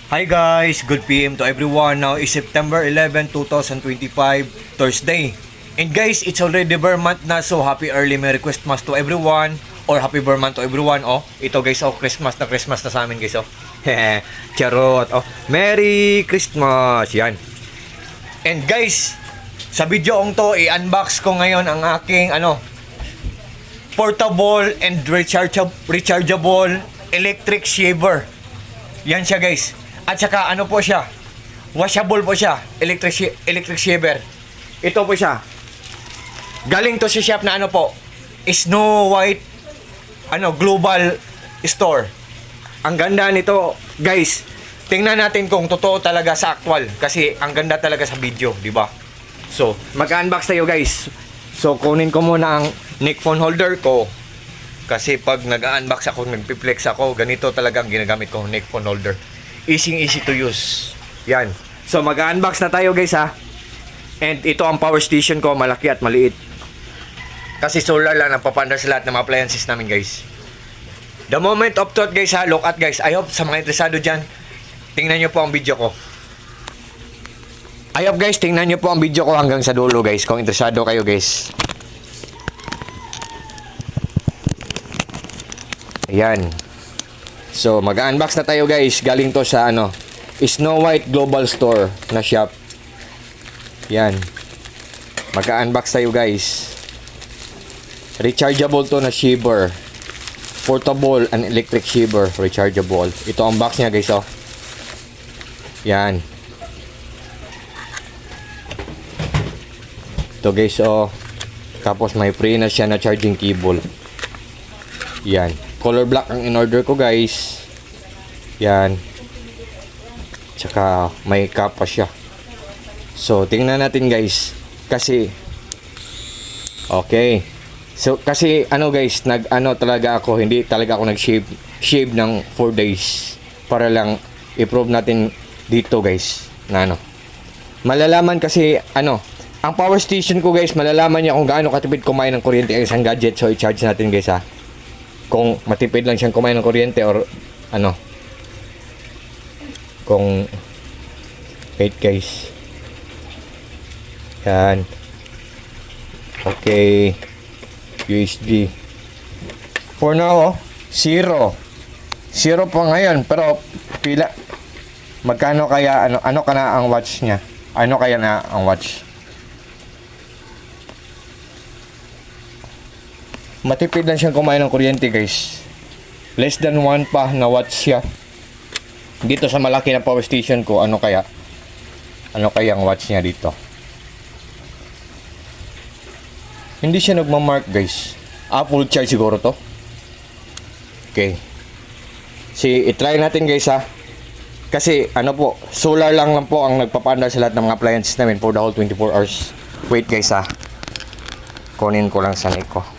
Hi guys, good PM to everyone. Now is September 11, 2025, Thursday. And guys, it's already Burr month na, so happy early Merry Christmas to everyone. Or happy Burr month to everyone. Oh, ito guys, oh, Christmas na sa amin guys, oh. Charot, oh. Merry Christmas, yan. And guys, sa video ong to, i-unbox ko ngayon ang aking, portable and rechargeable electric shaver. Yan siya guys. At saka ano po siya, washable po siya, electric shaver. Ito po siya. Galing to sa shop na Snow White Global Store. Ang ganda nito, guys. Tingnan natin kung totoo talaga sa actual kasi ang ganda talaga sa video, di ba? So, mag-unbox tayo, guys. So, kunin ko muna ang neck phone holder ko. Kasi pag nag-unbox ako, nagpi-flex ako, ganito talaga ang ginagamit ko, neck phone holder. Easy to use. Yan. So mag-unbox na tayo guys ha. And ito ang power station ko, malaki at maliit. Kasi solar lang ang papandar sa lahat ng mga appliances namin guys. The moment of truth guys ha, look at guys. I hope sa mga interesado dyan, tingnan nyo po ang video ko. I hope guys, tingnan nyo po ang video ko hanggang sa dulo guys, kung interesado kayo guys. Ayan. So, mag-unbox na tayo guys. Galing to sa Snow White Global Store na shop. Yan. Mag-unbox tayo guys. Rechargeable to na shaver. Portable and electric shaver. Rechargeable. Ito ang box niya guys, oh. Yan. Ito guys, oh. Tapos may free na siya na charging cable. Yan. Color black ang in-order ko guys. Yan. Tsaka may cap pa siya. So tingnan natin guys. Kasi okay. So kasi guys, talaga ako, hindi talaga ako nag-shave ng 4 days para lang i-prove natin dito guys na malalaman kasi ang power station ko guys, malalaman niya kung gaano katipid kumain ng kuryente ang isang gadget. So i-charge natin guys ha. Kung matipid lang siyang kumain ng kuryente or kung wait guys. Yan. Okay. UHD. For now, zero pa ngayon, pero pila magkano kaya ano ka na ang watch niya? Ano kaya na ang watch? Matipid lang siyang kumain ng kuryente guys. Less than 1 pa na watts siya. Dito sa malaki na power station ko, ano kaya ang watts niya dito? Hindi siya nagmamark guys. Full charge siguro to. Okay. I-try natin guys ha. Kasi solar lang po ang nagpapandar sa lahat ng mga appliances namin for the whole 24 hours. Wait guys ha. Kunin ko lang sa neck ko.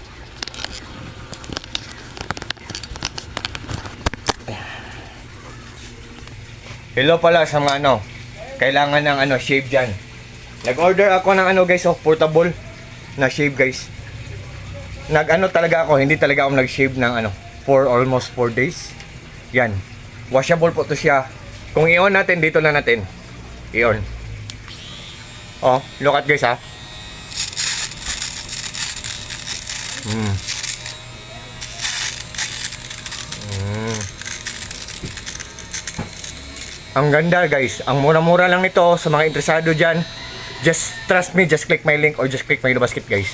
Hello pala sa mga kailangan ng shave dyan. Nag-order ako ng guys, portable na shave guys. Talaga ako, hindi talaga ako nag-shave ng for almost 4 days. Yan. Washable po to siya. Kung i-on natin, dito na natin. I-on. Oh, look at guys ha. Ang ganda guys, ang mura-mura lang nito sa mga interesado dyan. Just trust me, just click my link or just click my basket guys.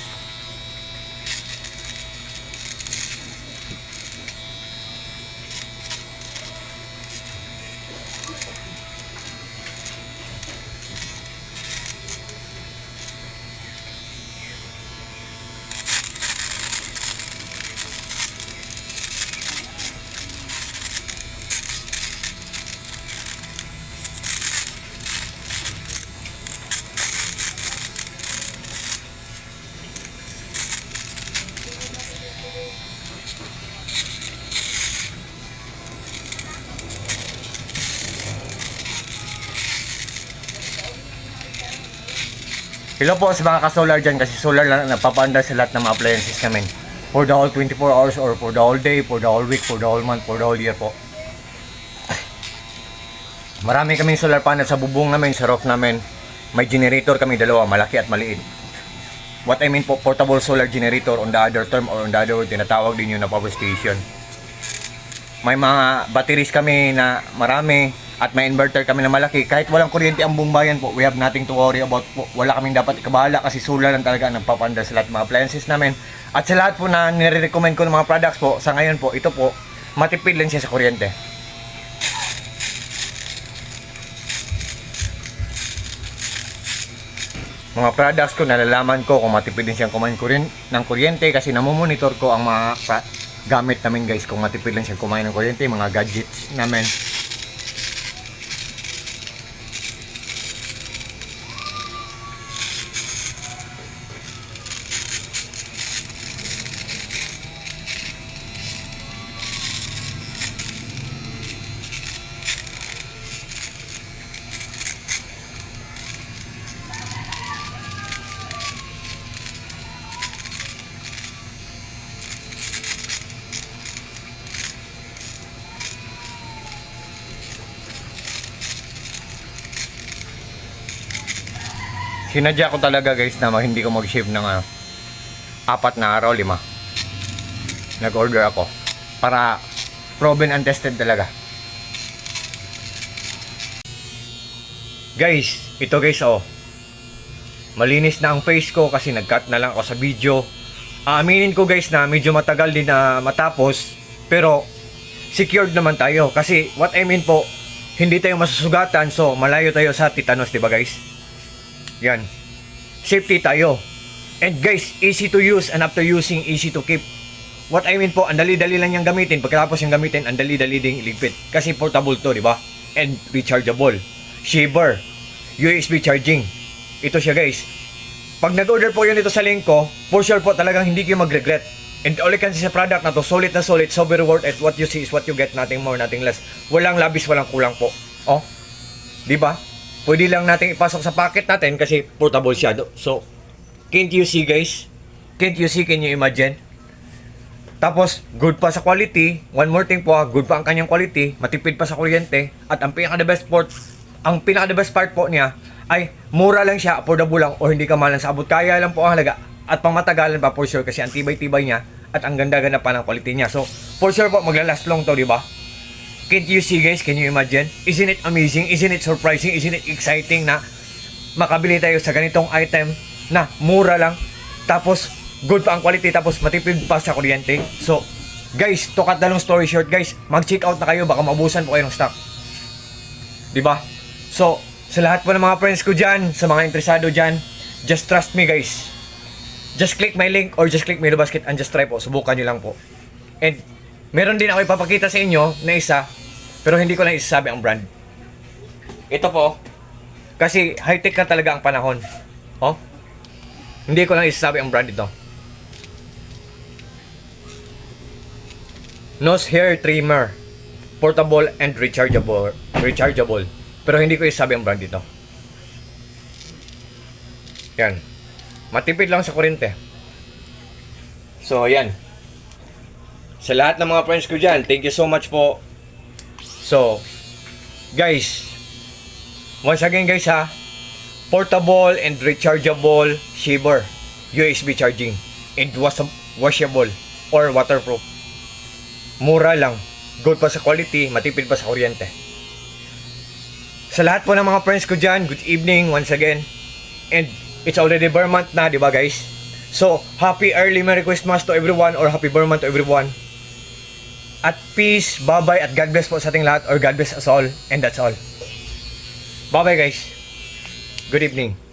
Hello po sa mga ka-solar dyan, kasi solar lang napapanda sa lahat ng mga appliances namin. For the whole 24 hours or for the whole day, for the whole week, for the whole month, for the whole year po. Marami kaming solar panel sa bubong namin, sa roof namin. May generator kami dalawa, malaki at maliit. What I mean po, portable solar generator on the other term or on the other word, tinatawag din yun na power station. May mga batteries kami na marami at may inverter kami na malaki. Kahit walang kuryente ang buong bayan po, we have nothing to worry about po. Wala kaming dapat ikabahala kasi solar lang talaga ang nagpapanda sa lahat ng mga appliances namin. At sa lahat po na nire-recommend ko ng mga products po, sa ngayon po, ito po, matipid lang siya sa kuryente. Mga products ko, nalalaman ko kung matipid din siyang kumain ng kuryente kasi namomonitor ko ang mga gamit namin guys kung matipid lang siyang kumain ng kuryente, mga gadgets namin. Sinadya ko talaga guys na hindi ko mag-shave ng 4 na araw, 5. Nag-order ako para proven and tested talaga. Guys, ito guys malinis na ang face ko kasi nag-cut na lang ako sa video. Aaminin ko guys na medyo matagal din na matapos, pero secured naman tayo kasi what I mean po, hindi tayo masusugatan, so malayo tayo sa tetanus, diba guys? Yan. Safety tayo. And guys, easy to use and after using, easy to keep. What I mean po, ang dali-dali lang yung gamitin. Pagkatapos yung gamitin, ang dali-dali ding iligpit. Kasi portable to, di ba? And rechargeable. Shaver. USB charging. Ito siya guys. Pag nag-order po yun ito sa link ko, for sure po talagang hindi kayo mag-regret. And all I can say sa product na to, solid na solid, so very worth it. What you see is what you get, nothing more, nothing less. Walang labis, walang kulang po. Oh, di ba? Pwede lang natin ipasok sa pocket natin kasi portable siya. So, can't you see guys? Can't you see? Can you imagine? Tapos, good pa sa quality. One more thing po, good pa ang kanyang quality. Matipid pa sa kuryente. At ang pinaka-the best part po niya ay mura lang siya, affordable lang, o hindi ka malang sa abot. Kaya lang po ang halaga. At pangmatagalan pa for sure kasi ang tibay-tibay niya at ang ganda-ganda pa ng quality niya. So, for sure po, maglalast long to, di ba? Can't you see guys? Can you imagine? Isn't it amazing? Isn't it surprising? Isn't it exciting na makabili tayo sa ganitong item na mura lang, tapos good pa ang quality, tapos matipid pa sa kuryente? So, guys, to cut the long story short guys, mag-check out na kayo, baka maubusan po kayo ng stock. Diba? So, sa lahat po ng mga friends ko dyan, sa mga interesado dyan, just trust me guys. Just click my link or just click my basket and just try po. Subukan nyo lang po. And meron din ako ipapakita sa inyo na isa, pero hindi ko lang isasabi ang brand. Ito po, kasi high-tech na talaga ang panahon. Oh, hindi ko lang isasabi ang brand ito. Nose hair trimmer, portable and rechargeable. Pero hindi ko isasabi ang brand ito. Yan. Matipid lang sa kuryente. So, yan. Sa lahat ng mga friends ko dyan, thank you so much po. So, guys, once again guys portable and rechargeable shaver, USB charging, and washable or waterproof. Mura lang, good pa sa quality, matipid pa sa kuryente. Sa lahat po ng mga friends ko dyan, good evening once again. And it's already Burr month na, di ba guys? So, happy early Merry Christmas to everyone or happy Burr month to everyone. At peace, bye-bye, at God bless po sa ating lahat, or God bless us all, and that's all. Bye-bye guys. Good evening.